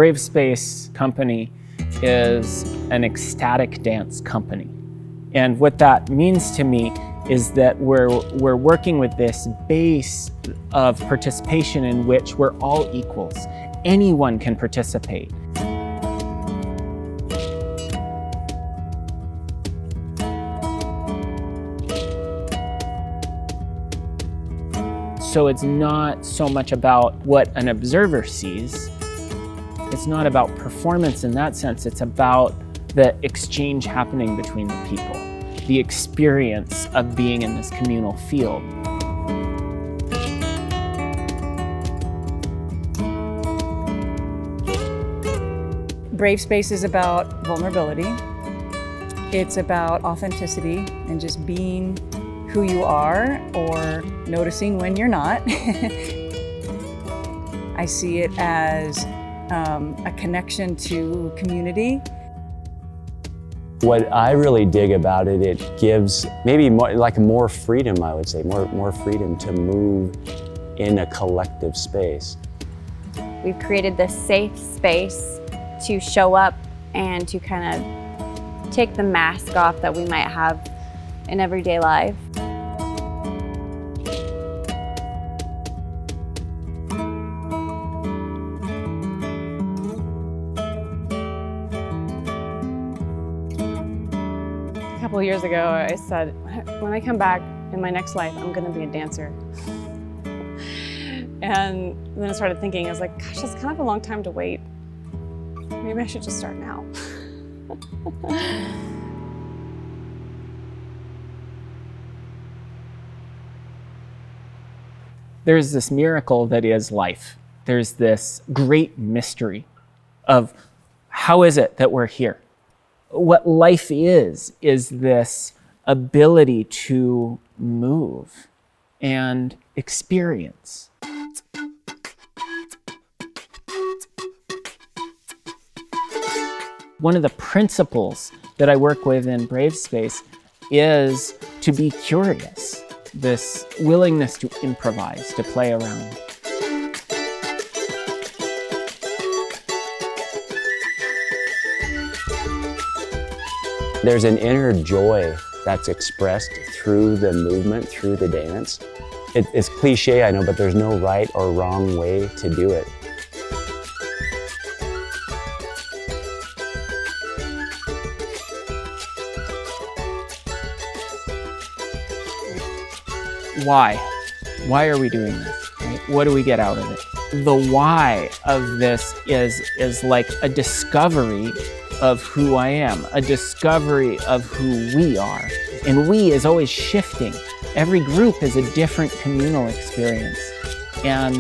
BraveSpace Company is an ecstatic dance company. And what that means to me is that we're working with this base of participation in which we're all equals. Anyone can participate. So it's not so much about what an observer sees. It's not about performance in that sense. It's about the exchange happening between the people, the experience of being in this communal field. BraveSpace is about vulnerability. It's about authenticity and just being who you are or noticing when you're not. I see it as a connection to community. What I really dig about it, it gives maybe more freedom, I would say, more freedom to move in a collective space. We've created this safe space to show up and to kind of take the mask off that we might have in everyday life. A couple of years ago, I said, when I come back in my next life, I'm gonna be a dancer. And then I started thinking, I was like, gosh, that's kind of a long time to wait. Maybe I should just start now. There's this miracle that is life. There's this great mystery of how is it that we're here? What life is this ability to move and experience. One of the principles that I work with in BraveSpace is to be curious, this willingness to improvise, to play around. There's an inner joy that's expressed through the movement, through the dance. It's cliche, I know, but there's no right or wrong way to do it. Why? Why are we doing this? Right? What do we get out of it? The why of this is like a discovery of who I am, a discovery of who we are. And we is always shifting. Every group is a different communal experience. And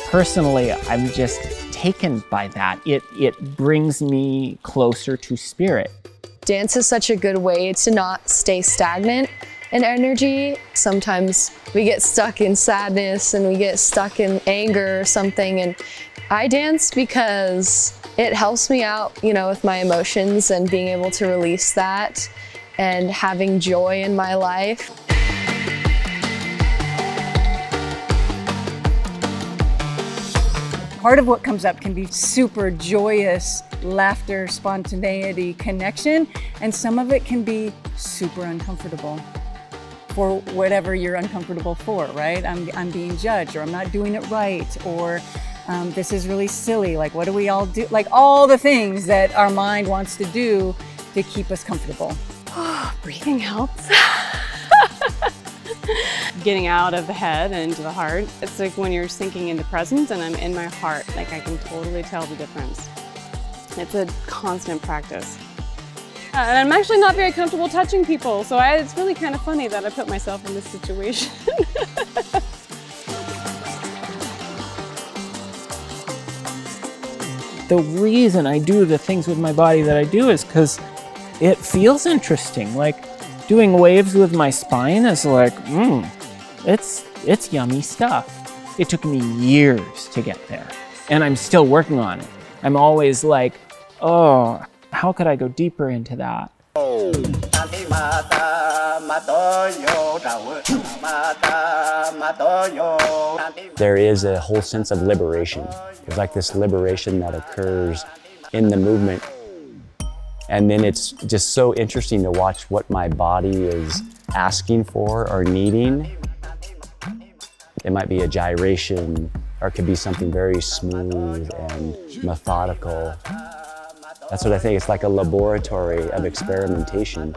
personally, I'm just taken by that. It brings me closer to spirit. Dance is such a good way to not stay stagnant in energy. Sometimes we get stuck in sadness and we get stuck in anger or something. And I dance because it helps me out, with my emotions and being able to release that and having joy in my life. Part of what comes up can be super joyous laughter, spontaneity, connection, and some of it can be super uncomfortable for whatever you're uncomfortable for, right? I'm being judged, or I'm not doing it right, or this is really silly, like what do we all do? Like all the things that our mind wants to do to keep us comfortable. Breathing helps. Getting out of the head and into the heart. It's like when you're sinking into presence and I'm in my heart, like I can totally tell the difference. It's a constant practice. And I'm actually not very comfortable touching people, so it's really kind of funny that I put myself in this situation. The reason I do the things with my body that I do is because it feels interesting. Like doing waves with my spine is like, it's yummy stuff. It took me years to get there, and I'm still working on it. I'm always like, oh, how could I go deeper into that? There is a whole sense of liberation. There's like this liberation that occurs in the movement. And then it's just so interesting to watch what my body is asking for or needing. It might be a gyration, or it could be something very smooth and methodical. That's what I think. It's like a laboratory of experimentation.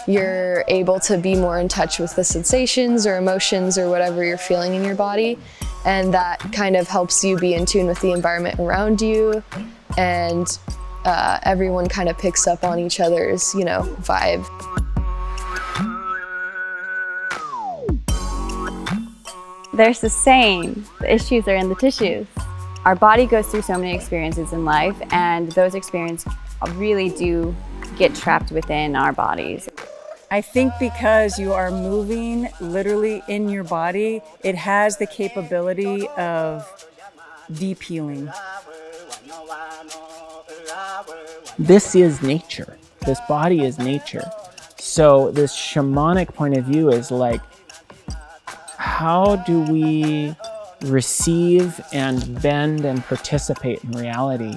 You're able to be more in touch with the sensations or emotions or whatever you're feeling in your body. And that kind of helps you be in tune with the environment around you. And everyone kind of picks up on each other's, vibe. There's the saying, the issues are in the tissues. Our body goes through so many experiences in life, and those experiences really do get trapped within our bodies. I think because you are moving literally in your body, it has the capability of deep healing. This is nature. This body is nature. So this shamanic point of view is like, how do we receive and bend and participate in reality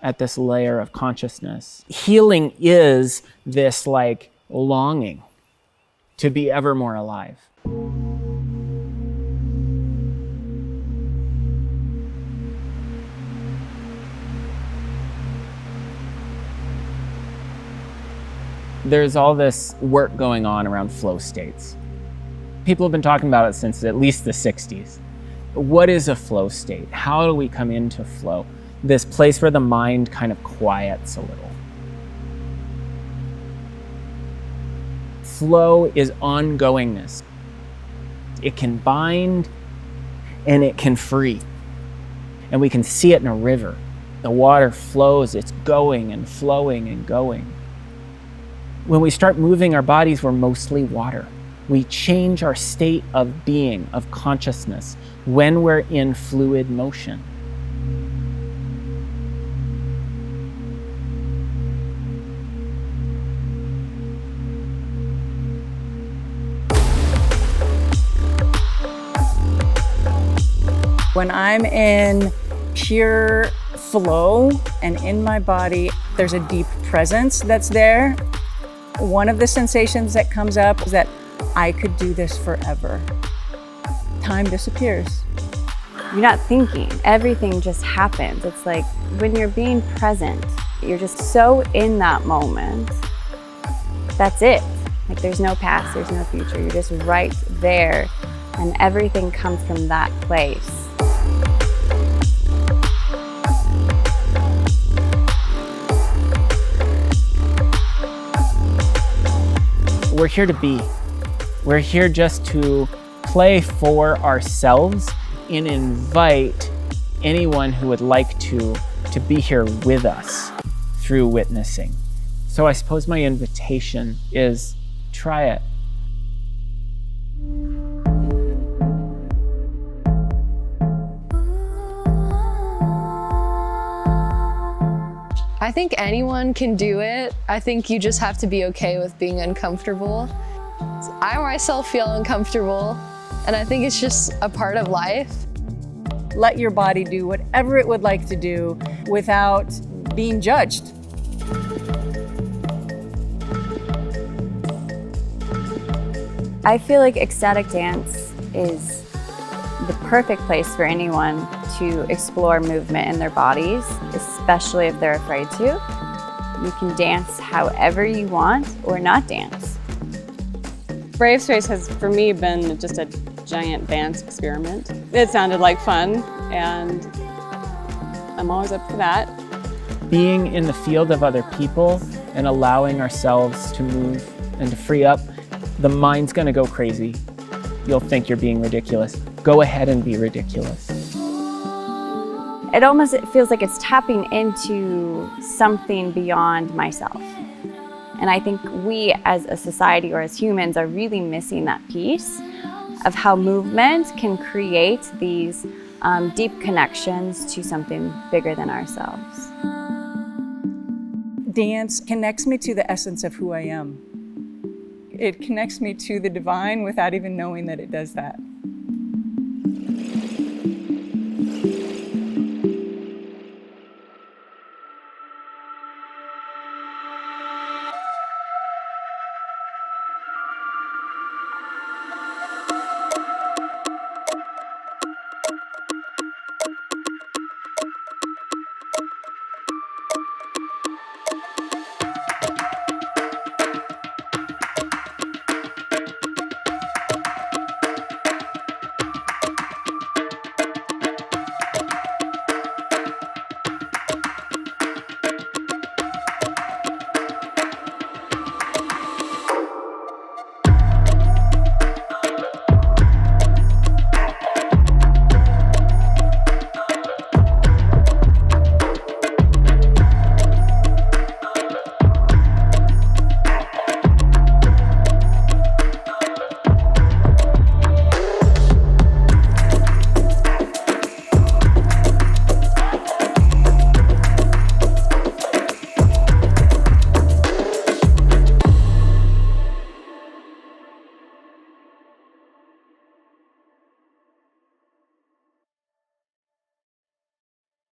at this layer of consciousness? Healing is this like longing to be ever more alive. There's all this work going on around flow states. People have been talking about it since at least the 60s. What is a flow state? How do we come into flow? This place where the mind kind of quiets a little. Flow is ongoingness. It can bind and it can free. And we can see it in a river. The water flows, it's going and flowing and going. When we start moving our bodies, we're mostly water. We change our state of being, of consciousness, when we're in fluid motion. When I'm in pure flow and in my body, there's a deep presence that's there. One of the sensations that comes up is that I could do this forever. Time disappears. You're not thinking, everything just happens. It's like when you're being present, you're just so in that moment. That's it. Like there's no past, there's no future. You're just right there, and everything comes from that place. We're here to be. We're here just to play for ourselves and invite anyone who would like to be here with us through witnessing. So I suppose my invitation is try it. I think anyone can do it. I think you just have to be okay with being uncomfortable. I myself feel uncomfortable, and I think it's just a part of life. Let your body do whatever it would like to do without being judged. I feel like ecstatic dance is the perfect place for anyone to explore movement in their bodies, especially if they're afraid to. You can dance however you want or not dance. BraveSpace has, for me, been just a giant dance experiment. It sounded like fun, and I'm always up for that. Being in the field of other people and allowing ourselves to move and to free up, the mind's gonna go crazy. You'll think you're being ridiculous. Go ahead and be ridiculous. It almost feels like it's tapping into something beyond myself. And I think we as a society or as humans are really missing that piece of how movement can create these deep connections to something bigger than ourselves. Dance connects me to the essence of who I am. It connects me to the divine without even knowing that it does that.